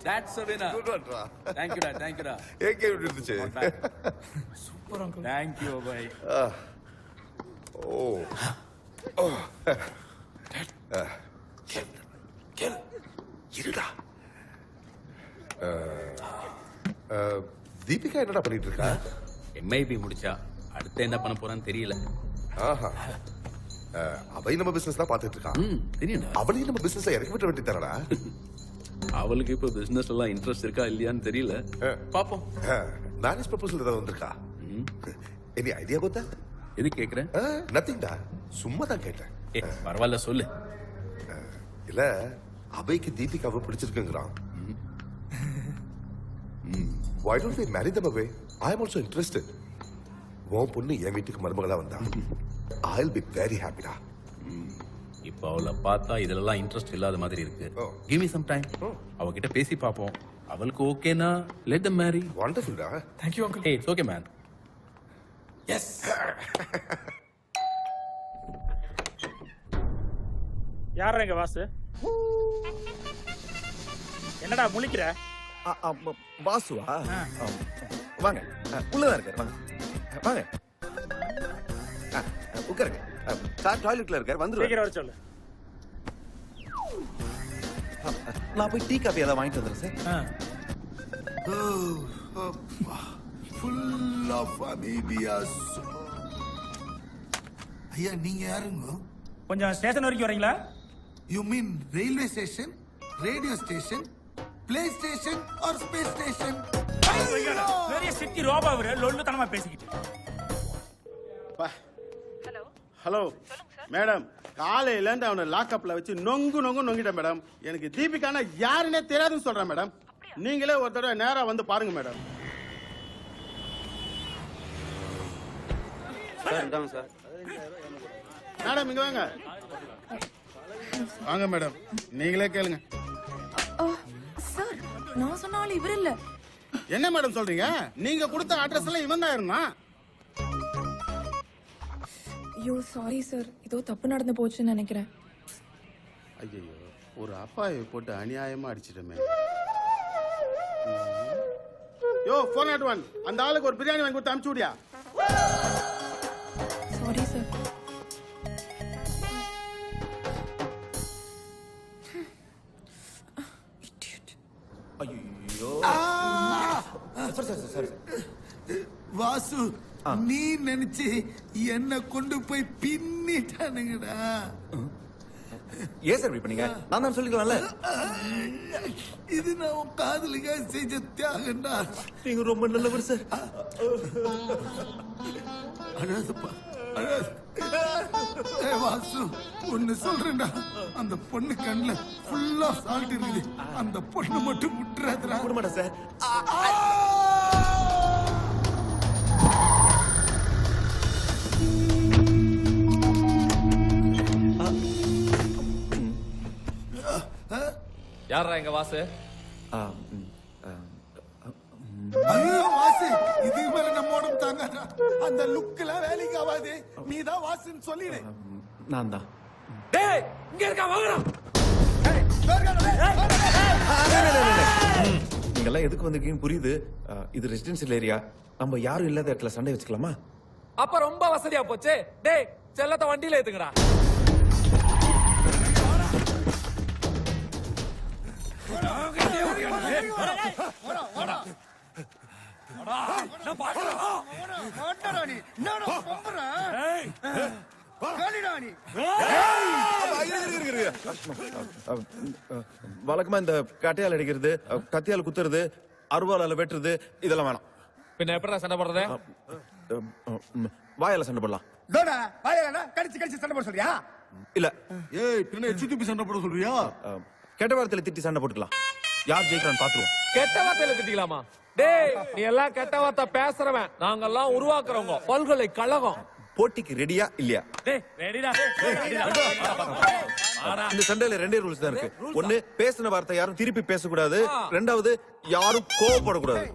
That's a winner. Good one, Ra. Thank you, thank you. AK எப்படி இருந்துச்சு? Super uncle. Thank you, boy. Oh. Oh. Kill. இருடா. தீபிகா என்னடா பண்ணிட்டு இருக்கா? MIB முடிச்சா அடுத்து என்ன பண்ண போறான்னு தெரியல. ஆஹா. அவளை நம்ம பிசினஸ் தான் பாத்துட்டு இருக்கா. தெரியும்டா. அவளையும் நம்ம பிசினஸ்ல இறக்கி விட்ட வேண்டியதானடா? அவளுக்கு இப்போ பிசினஸ் எல்லாம் இன்ட்ரெஸ்ட் இருக்கா இல்லையான்னு தெரியல. பாப்போம். மேரேஜ் ப்ரொபோசல் ஏதாவது வந்திருக்கா? எனி ஐடியா கோத்தா? எது கேக்குறேன்? நத்திங்டா, சும்மா தான் கேட்டேன். பரவாயில்ல சொல்லு. இல்ல, அபய்க்கு தீபிகாவை பிடிச்சிருக்குங்கிறான். Why don't we marry them away? I am also interested. உன் பொண்ணு என் வீட்டுக்கு மருமகளா வந்தா I'll be very happy டா. இப்போ அவளை பார்த்தா இதெல்லாம் இன்ட்ரெஸ்ட் இல்லாத மாதிரி இருக்கு. Give me some time. அவகிட்ட பேசி பாப்போம். அவளுக்கு ஓகேனா let them marry. Wonderful டா. Thank you uncle. Hey, it's okay man. Yes. யாரா எங்க வாசு? என்னடா முழிக்கிற? வாசுவா? வாங்க, உள்ளதான் இருக்காரு. வாங்க வாங்க, உட்காருங்க. சார் டாய்லெட்ல இருக்காரு, வந்துருவாரு. சீக்கிரம் வர சொல்லு. நான் போய் டீ காஃபி ஏதாவது வாங்கிட்டு வந்துடுறேன் சார். Full of அமீபியாஸ். ஐயா நீங்க யாருங்க? கொஞ்சம் ஸ்டேஷன் வரைக்கும் வரீங்களா? You mean railway station, radio station, play station or space station? பெரிய சிட்டி ரோபா அவரு லொல்லு தனமா பேசிக்கிட்டு. ஹலோ மேடம், காலையில இருந்து அவனை லாக்அப்ல வச்சு நொங்கிட்டேன் மேடம். எனக்கு தீபிகானா யாருன்னே தெரியாதுன்னு சொல்றேன் மேடம். நீங்களே ஒரு தடவை நேரா வந்து பாருங்க மேடம். மேடம் இங்க வாங்க. வாங்க மேடம், நீங்களே கேளுங்க. சார், நான் சொன்னாலும் இவர் இல்ல. என்ன மேடம் சொல்றீங்க? நீங்க கொடுத்த அட்ரஸ் எல்லாம் இவன் தான் இருந்தான். ஐயோ சாரி சார், ஏதோ தப்பு நடந்து போச்சுன்னு நினைக்கிறேன். ஐயோ, ஒரு அப்பாயை போட்டு அநியாயமா அடிச்சிட்டமே. யோ 401, அந்த ஆளுக்கு ஒரு பிரியாணி வாங்கி கொடுத்து அனுப்பிச்சு விடியா. Sorry sir. ஐயோ சார், வாசு, நீ நினைச்சு என்ன கொண்டு போய் பின்னிட்டானுங்கடா. ஏன் சார் இப்படி பண்ணீங்க? நான் தான் சொல்லிக்கலாம்ல. இது நான் உன் காதலிக்காக செஞ்ச தியாகண்டா. நீங்க ரொம்ப நல்லவர் சார். அழாதப்பா, அழாத. வாசு, ஒன்னு சொல்றேன்டா, அந்த பொண்ணு கண்ணுல ஃபுல்லா சால்ட் இருக்குது. அந்த பொண்ணு மட்டும் விட்டுறாதடா. விட மாட்டேன் சார். யாரா எங்க வாசு? ஐயோ வாசு, இதுக்கு மேல நம்ம உடம்பு தாங்காதா. அந்த லுக்ல வேலைக்கு ஆகாது. நீ தான் வாசுன்னு சொல்லிடு. நான் தான். டேய், இங்க இருக்கா வாங்கடா. நீங்கெல்லாம் எதுக்கு வந்திருக்கீங்கன்னு புரியுது. இது ரெசிடென்சியல் ஏரியா. நம்ம யாரும் இல்லாத இடத்துல சண்டை வச்சுக்கலாமா? அப்ப ரொம்ப வசதியா போச்சு. டேய், செல்லத்த வண்டியில ஏத்துங்கடா. வழக்கமா இந்த கட்டையால் அடிக்கிறது, கத்தியால் குத்துறது, அருவாளால வெட்டுறது இதெல்லாம் வேணாம். பின்ன எப்படா சண்டை போடுறது? வாயால சண்டை போடலாம். கடிச்சு சண்டை போட சொல்றியா? இல்ல, ஏய் பின்ன எச்சி துப்பி சண்டை போட சொல்றியா? கெட்ட வார்த்தையில திட்டி சண்டை போட்டுக்கலாம். யார் ஜெயிக்கிறான்னு பாத்துருவோம். கெட்ட வார்த்தையில திட்டிக்கலாமா? டேய், நீ எல்லாம் கெட்ட வார்த்தை பேசுறவன். நாங்கெல்லாம் உருவாக்குறவங்க. பல்கலைக்கழகம். போட்டிக்கு ரெடியா இல்லையா? டேய் ரெடிடா இந்த சண்டையில ரெண்டே ரூல்ஸ் தான் இருக்கு. ஒண்ணு, பேசின வார்த்தை யாரும் திருப்பி பேசக்கூடாது. ரெண்டாவது, யாரும் கோவப்படக்கூடாது.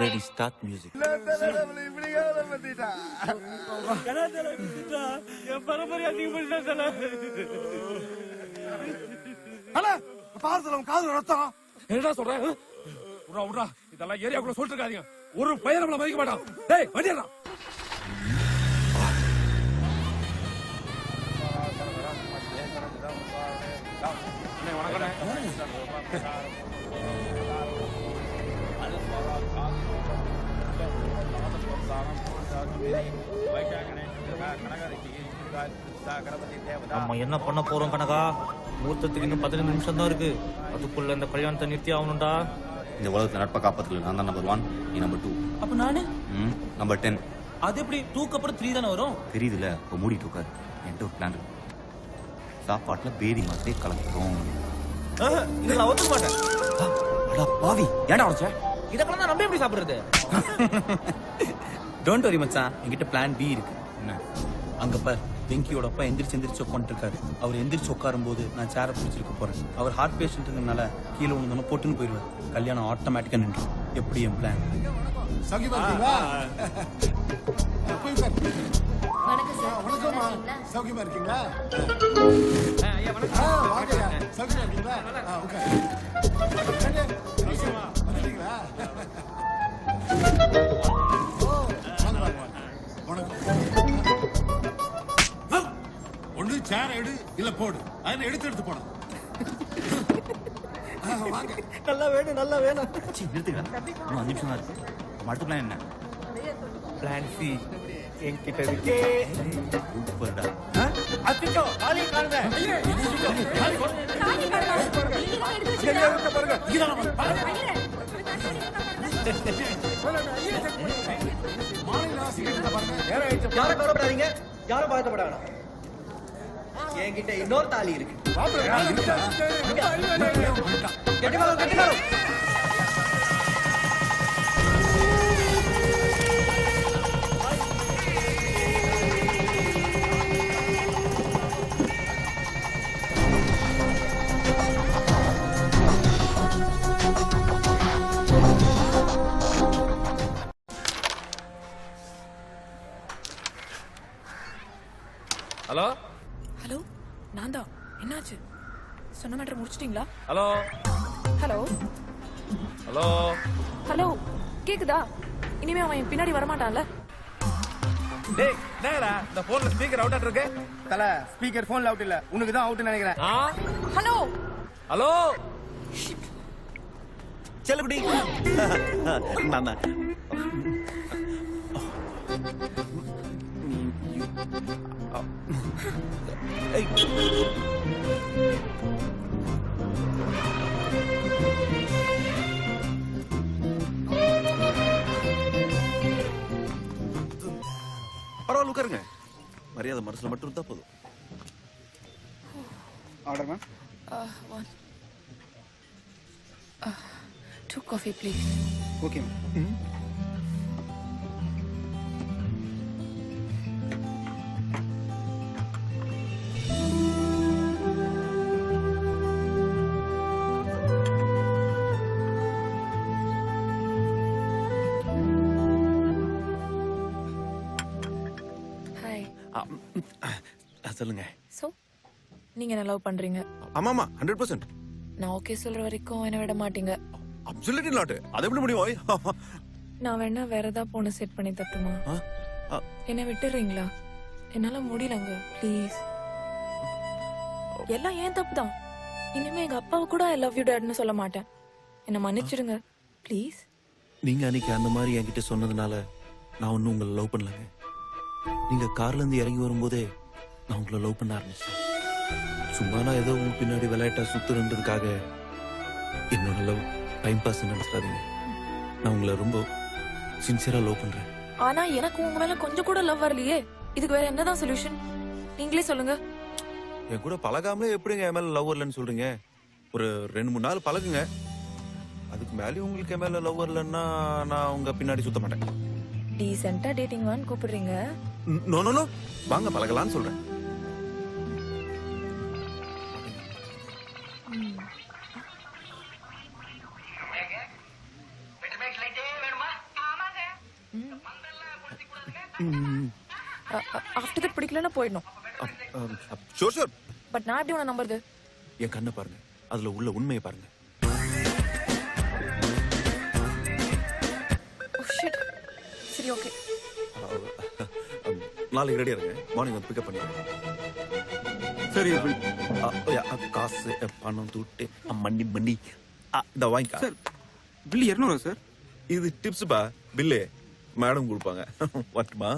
Ready, start music. காது ரத்தம் என்னடா சொல்ற? உடா உடா, இதெல்லாம் ஏரியாக்குள்ள சொல்லிட்டு இருக்காதீங்க. ஒரு பையன் நம்மள மதிக்க மாட்டான். டேய் வண்டியடா. நம்ம என்ன பண்ண போறோம் கனகா? முகூர்த்தத்துக்கு இன்னும் 15 நிமிஷம் தான் இருக்கு. அதுக்குள்ள இந்த கல்யாணத்தை நிறுத்தி ஆகணும்டா. இந்த உலகத்துல நட்பை காப்பாத்துக்கல நான் தான் நம்பர் 1, நீ நம்பர் 2. அப்ப நானு நம்பர் 10. அது எப்படி 2க்கு அப்புறம் 3 தானே வரும்? தெரியுதுல, இப்போ மூடிட்டு உட்காரு. என்கிட்ட ஒரு பிளான் இருக்கு. சாப்பாட்டுல பேதி மாதிரி கலக்கிறோம். இதெல்லாம் ஒத்துக்க மாட்டேன். அடா பாவி, ஏன்டா உடைச்ச? இதெல்லாம் தான் நம்ம எப்படி சாப்பிடுறது? டோன்ட் வரி மச்சான், என்கிட்ட பிளான் பி இருக்கு. என்ன? அங்க பார், வெங்கியோட அப்பா எந்திரிச்சு உட்காந்துருக்காரு. அவர் எந்திரிச்சு உட்காரும் போது நான் சேரை பிடிச்சிருக்க போறேன். அவர் ஹார்ட் பேஷண்ட்னால கீழே விழுந்தோன்னு போட்டுன்னு போயிடுவார். கல்யாணம் ஆட்டோமேட்டிக்கா நின்றும். எப்படி என் பிளான்? சௌக்கியமா இருக்கீங்களா? போய் உட்காரு. வணக்கம்மா, சௌக்கியமா இருக்கீங்களா? வாங்கய்யா, சௌக்கியமா இருக்கீங்களா? உட்காரு. வந்துட்டீங்களா? வாங்க வாங்க வாங்க. வணக்கம். ஒண்ணு சேர் எடு இல்ல போடு. அதை எடுத்து போடு. வாங்க. நல்லா வேணும். நிறுத்துக்கா, இன்னும் 5 நிமிஷம் தான் இருக்கு. நம்ம அடுத்த பிளான் என்ன? பிளான் சி என்கிட்ட இருக்கே. சூப்பர்டா. அத்திக்கோ காலி காணுங்க. யாரும் கவலைப்படாதீங்க, யாரும் பாதிக்கப்பட வேணாம். என்கிட்ட இன்னொரு தாலி இருக்கு. கட்டிக்காரம். ஹலோ ஹலோ, நான் தான். என்னாச்சு? சொன்ன மேட்டர் முடிச்சிட்டீங்களா? ஹலோ ஹலோ ஹலோ ஹலோ, கேக்குதா? இனிமே அவன் என் பின்னாடி வரமாட்டான்ல? டேய் என்னடா இந்த போன்ல ஸ்பீக்கர் அவுட் ஆயிட்டு இருக்கு? தல ஸ்பீக்கர் போன்ல அவுட் இல்ல, உனக்கு தான் அவுட்னு நினைக்கிறேன். ஹலோ ஹலோ செல்லகுடி. நான் தான். பரவாயில்ல, உட்காருங்க. மரியாதை மனசுல மட்டும் இருந்தா போதும். Order ma'am. 2 coffee please. Okay ma'am. Hi. சொல்லுங்க. சோ நீங்க என்ன லவ் பண்றீங்க? ஆமாமா, 100%. நான் ஓகே சொல்ற வரைக்கும் என்ன விட மாட்டீங்க. Absolutely not. அது எப்படி முடியும்? நான் வேணா வேற ஏதாவது பொண்ணு செட் பண்ணி தட்டுமா? என்ன விட்டுறீங்களா? என்னால முடியலங்க, ப்ளீஸ். எல்லாம் ஏன் தப்பு தான். இனிமே எங்க அப்பாவை கூட ஐ லவ் யூ டாட்னு சொல்ல மாட்டேன். என்ன மன்னிச்சிடுங்க ப்ளீஸ். நீங்க அன்னைக்கு அந்த மாதிரி என்கிட்ட சொன்னதுனால நான் ஒன்னும் உங்களை லவ் பண்ணலங்க. நீங்க கார்ல இருந்து இறங்கி வரும்போதே நான் உங்களை லவ் பண்ண ஆரம்பிச்சேன். சும்மா நான் ஏதோ உங்க பின்னாடி விளையாட்டா சுத்துறதுக்காக என்னோட லவ் டைம் பாஸ் நினைச்சிடாதீங்க. நான் உங்களை ரொம்ப சின்சியரா லவ் பண்றேன். ஆனா எனக்கு உங்க மேல கொஞ்சம் கூட லவ் வரலையே. இதுக்கு வேற என்னதான் சொல்யூஷன்? நீங்களே சொல்லுங்க. என் கூட பழகாமலே எப்படிங்க என் மேல லவ் வரலன்னு சொல்றீங்க? ஒரு 2-3 நாள் பழகுங்க, அதுக்கு மேலே உங்களுக்கு என் மேல லவ் வரலன்னா நான் உங்க பின்னாடி சுத்த மாட்டேன். டீசெண்டா டேட்டிங் வான்னு கூப்பிடுறீங்க. நோ நோ நோ, வாங்க பழகலான்னு சொல்றேன். ஆஃப்டர் தட் பிடிக்கலன்னா போயிடணும். Sure sure. பட் நான் எப்படி உன நம்புறது? என் கண்ணை பாருங்க, அதுல உள்ள உண்மையை பாருங்க. Oh shit. சரி ஓகே. நாளைக்கு ரெடியா இருங்க, மார்னிங் வந்து பிக்கப் பண்ணிடுறேன். சரி காசு பணம் துட்டு மண்ணி மண்ணி இந்த வாங்கிக்கா. Sir bill 200 sir. இது டிப்ஸ் பா, பில்லு மேடம் கொடுப்பாங்க. வரட்டுமா?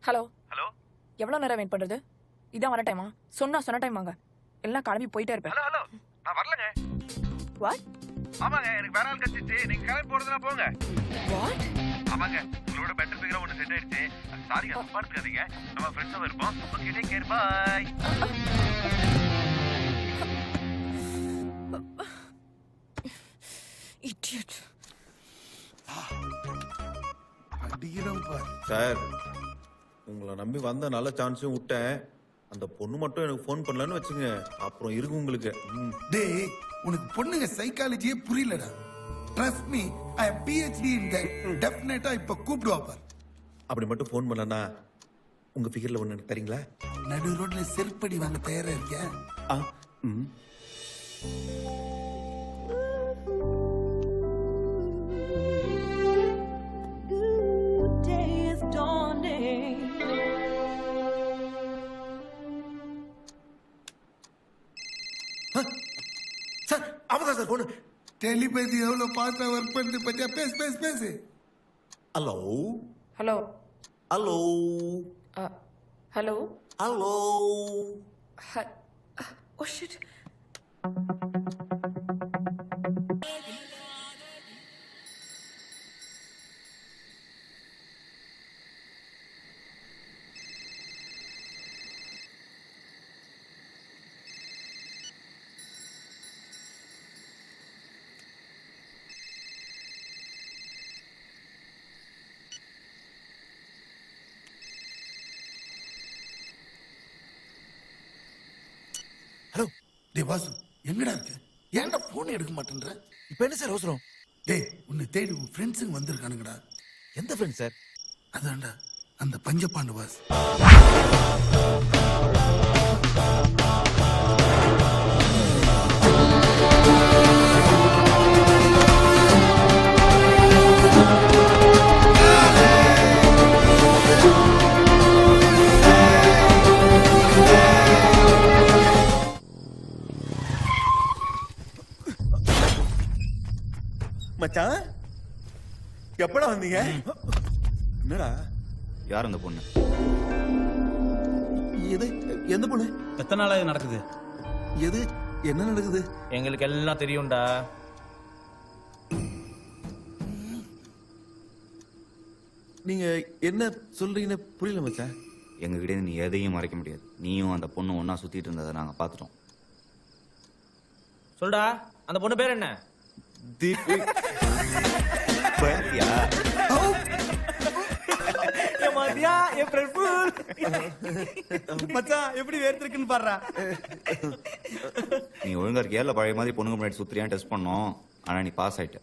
Hello hello. எவ்வளவு நேரம் வெயிட் பண்றது? இதான் வர டைமா? சொன்ன டைம் வாங்க, எல்லாம் கிளம்பி போயிட்டே இருப்பேன். ஹலோ நான் வரலங்க. வாட்? ஆமாங்க, எனக்கு வேற ஆள் கிடைச்சிச்சு. நீங்க கிளம்பி போறதுனா போங்க. வாட்? ஆமாங்க, உங்களோட பெட்டர் ஃபிகரா ஒன்னு செட் ஆயிடுச்சு. சாரிங்க, தப்பா எடுத்துக்காதீங்க. நம்ம ஃப்ரெண்ட்ஸா இருப்போம். Okay, take care, bye. Idiot. அடிக்கிறோம் பாரு. சார், உங்களை நம்பி வந்த நல்ல சான்ஸும் விட்டேன். அந்த பொண்ணு மட்டும் எனக்கு ஃபோன் பண்ணலன்னு வச்சுங்க, அப்புறம் இருக்கு உங்களுக்கு. டேய், உனக்கு பொண்ணுங்க சைக்காலஜியே புரியலடா. Trust me, I have PhD in that. டெஃபினட்டா இப்ப கூப்பிடுவா பாரு. அப்படி மட்டும் ஃபோன் பண்ணலன்னா உங்க ஃபிகர்ல ஒண்ணு எனக்கு தரீங்களா? நடு ரோட்ல செருப்படி வாங்க தயாரா இருக்கியா? ஆ, ம். சார், அவதான் சார் பொண்ணு. டெலிபதி எவ்வளவு பாஸ்டா ஒர்க் பண்ணுது பத்தியா? பேசு. Hello hello hello hello hello. Oh shit. Hello. டேய் வாசு, எங்கடா இருக்க? ஏன்டா போன் எடுக்க மாட்டேன்ற? இப்போ என்ன சார் அவசரம்? டேய், உன்னை தேடி உன் ஃப்ரெண்ட்ஸுங்க வந்திருக்கானுங்கடா. எந்த ஃப்ரெண்ட் சார்? அதான்டா அந்த பஞ்சபாண்டு வாஸ். மச்சான், எப்படா வந்தீங்க? என்னடா? யார் அந்த பொண்ணு? எது? எந்த பொண்ணு? எத்தனை நாளா இது நடக்குது? எது? என்ன நடக்குது? எங்களுக்கு எல்லாம் தெரியும்டா. நீங்க என்ன சொல்றீங்கன்னு புரியல மச்சான். எங்ககிட்ட நீ எதையும் மறைக்க முடியாது. நீயும் அந்த பொண்ணு ஒன்னா சுத்திட்டு இருந்ததை நாங்க பாத்துட்டோம். சொல்டா, அந்த பொண்ணு பேர் என்ன? தீபி. பையா. மச்சான் எப்படி வேர்த்திருக்குன்னு பாடுறா. நீ ஒழுங்கா இருக்கியா இல்ல பழைய மாதிரி பொண்ணுங்க முன்னாடி சுத்திரியா டெஸ்ட் பண்ணோம். ஆனா நீ பாஸ் ஆயிட்ட.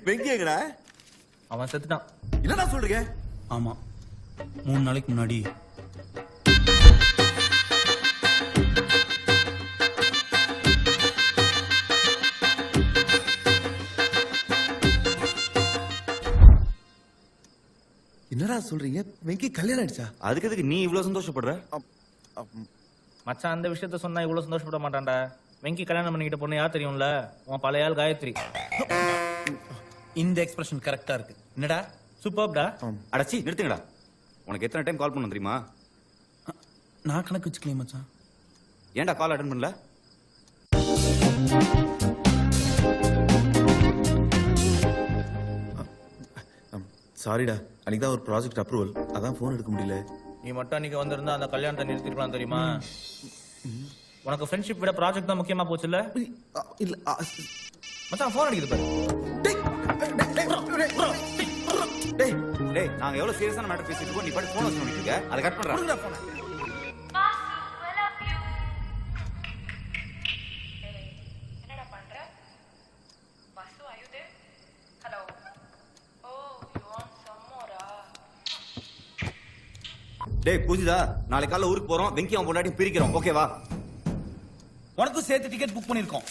வெங்கியங்கடா? அவன் செத்துட்டான். என்னடா சொல்றீங்க? ஆமா, 3 நாளைக்கு முன்னாடி என்னடா சொல்றீங்க வெங்கி கல்யாணம் ஆயிடுச்சா? அதுக்கு எதுக்கு நீ இவ்வளவு சந்தோஷப்படுற? மச்சான் அந்த விஷயத்த சொன்னா இவ்வளவு சந்தோஷப்பட மாட்டான்டா. வெங்கி கல்யாணம் பண்ணிக்கிட்ட பொண்ணு யார் தெரியும்ல? உன் பழைய ஆள் காயத்ரி. இந்த எக்ஸ்பிரஷன் கரெக்டா இருக்கு. என்னடா சூப்பர்டா. அடச்சி நிறுத்துங்கடா. உனக்கு எத்தனை டைம் கால் பண்ண தெரியுமா? நான் கணக்கு வச்சுக்கலையே மச்சான். ஏன்டா கால் அட்டன் பண்ணல? சாரிடா, அன்னைக்கு தான் ஒரு ப்ராஜெக்ட் அப்ரூவல், அதான் ஃபோன் எடுக்க முடியல. நீ மட்டும் அன்னைக்கு வந்திருந்தா அந்த கல்யாணத்தை நிறுத்திருக்கலாம் தெரியுமா? உனக்கு ஃப்ரெண்ட்ஷிப் விட ப்ராஜெக்ட் தான் முக்கியமா போச்சுல்ல? இல்ல மச்சான் ஃபோன் அடிக்குது பாரு. டேய் டேய் நாங்க எவ்வளவு சீரியஸான மேட்டர் பேசிட்டு இருக்கோம், நீ பாட்டு போன் வச்சு நோண்டிட்டு இருக்க. அதை கட் பண்றா. என்னடா பண்ற? வாசு ஆயுதே. Hello. Oh you want some மோரா? டேய் பூஜிதா, நாளைக்கு காலைல ஊருக்கு போறோம். வெங்கி அவன் பொண்டாட்டி பிரிக்கிறோம். ஓகேவா? உனக்கும் சேர்த்து டிக்கெட் புக் பண்ணிருக்கோம்.